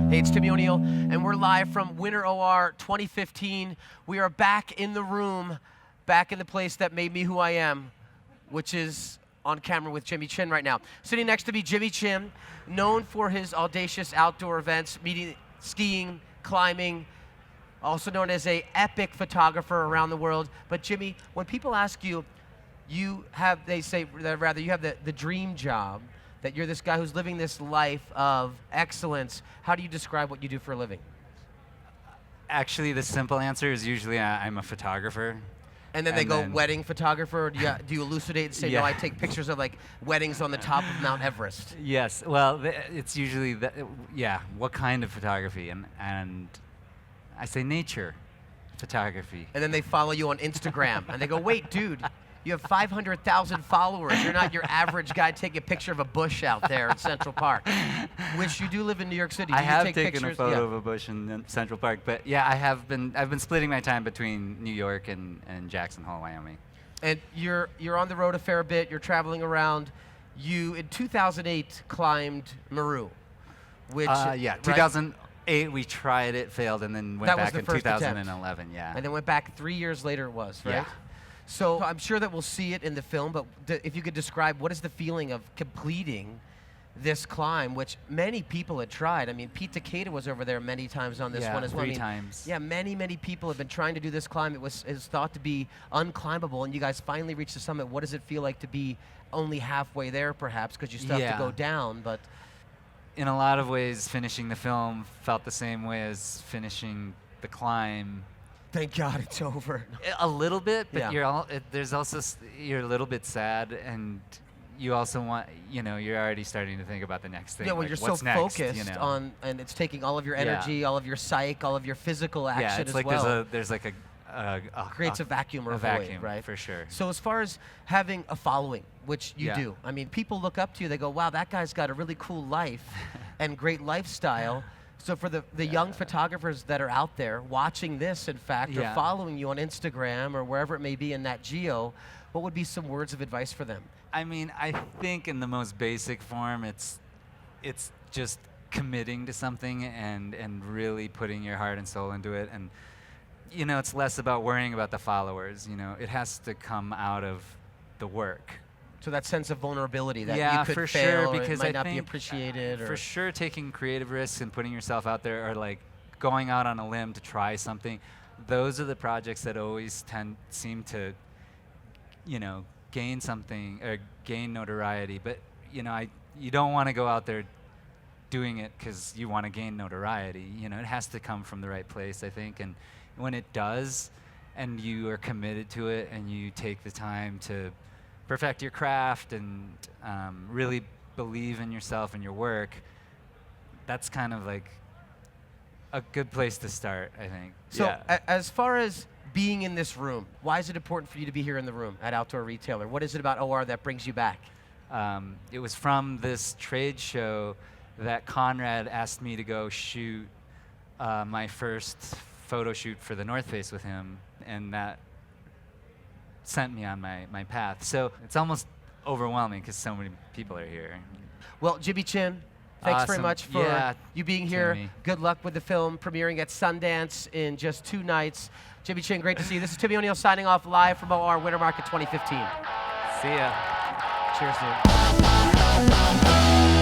Hey, it's Timmy O'Neill, and we're live from Winter OR 2015. We are back in the room, back in the place that made me who I am, which is on camera with Jimmy Chin right now. Sitting next to me, Jimmy Chin, known for his audacious outdoor events, skiing, climbing, also known as an epic photographer around the world. But Jimmy, when people ask you, you have the dream job, that you're this guy who's living this life of excellence. How do you describe what you do for a living? Actually, the simple answer is usually I'm a photographer. And then they go wedding photographer? Or do you elucidate and say, Yeah. no, I take pictures of like weddings on the top of Mount Everest? Yes, well, it's usually, what kind of photography? And I say nature photography. And then they follow you on Instagram and they go, wait, dude, you have 500,000 followers. You're not your average guy taking a picture of a bush out there in Central Park, which you do live in New York City. Do I you have take taken pictures? a photo of a bush in Central Park, but yeah, I've been splitting my time between New York and Jackson Hole, Wyoming. And you're on the road a fair bit. You're traveling around. You, in 2008, climbed LaRue, which... right? 2008 we tried it, failed, and then went back in 2011, yeah. And then went back 3 years later it was, right? Yeah. So I'm sure that we'll see it in the film, but if you could describe, what is the feeling of completing this climb, which many people had tried? I mean, Pete Takeda was over there many times on this one as well. Three times. Yeah, many people have been trying to do this climb. Is thought to be unclimbable, and you guys finally reached the summit. What does it feel like to be only halfway there, perhaps, because you still have to go down? But in a lot of ways, finishing the film felt the same way as finishing the climb. Thank God it's over. A little bit, but Yeah. you're a little bit sad, and you also want, you're already starting to think about the next thing. Yeah, well, like, you're so what's next, focused on, and it's taking all of your energy, all of your psyche, all of your physical action yeah, it's as like well. there's like Creates a vacuum or a void, vacuum, right? for sure. So as far as having a following, which you Yeah. do, I mean, people look up to you. They go, wow, that guy's got a really cool life and great lifestyle. So for the young photographers that are out there watching this, in fact, or Yeah. following you on Instagram or wherever it may be in Nat Geo, what would be some words of advice for them? I mean, I think in the most basic form, it's just committing to something and really putting your heart and soul into it. And it's less about worrying about the followers. It has to come out of the work. So that sense of vulnerability that yeah, you could for fail, sure, or because it might I not be think, appreciated. for sure, taking creative risks and putting yourself out there, or like going out on a limb to try something, those are the projects that always seem to, gain something or gain notoriety. But you don't want to go out there doing it because you want to gain notoriety. It has to come from the right place, I think. And when it does, and you are committed to it, and you take the time to perfect your craft and really believe in yourself and your work, that's kind of like a good place to start, I think. So yeah. As far as being in this room, why is it important for you to be here in the room at Outdoor Retailer? What is it about OR that brings you back? It was from this trade show that Conrad asked me to go shoot my first photo shoot for the North Face with him, and that sent me on my path. So it's almost overwhelming because so many people are here. Well, Jimmy Chin, thanks very Awesome. much for you being here. Timmy. Good luck with the film premiering at Sundance in just 2 nights. Jimmy Chin, great to see you. This is Timmy O'Neill signing off live from OR Winter Market 2015. See ya. Cheers, dude.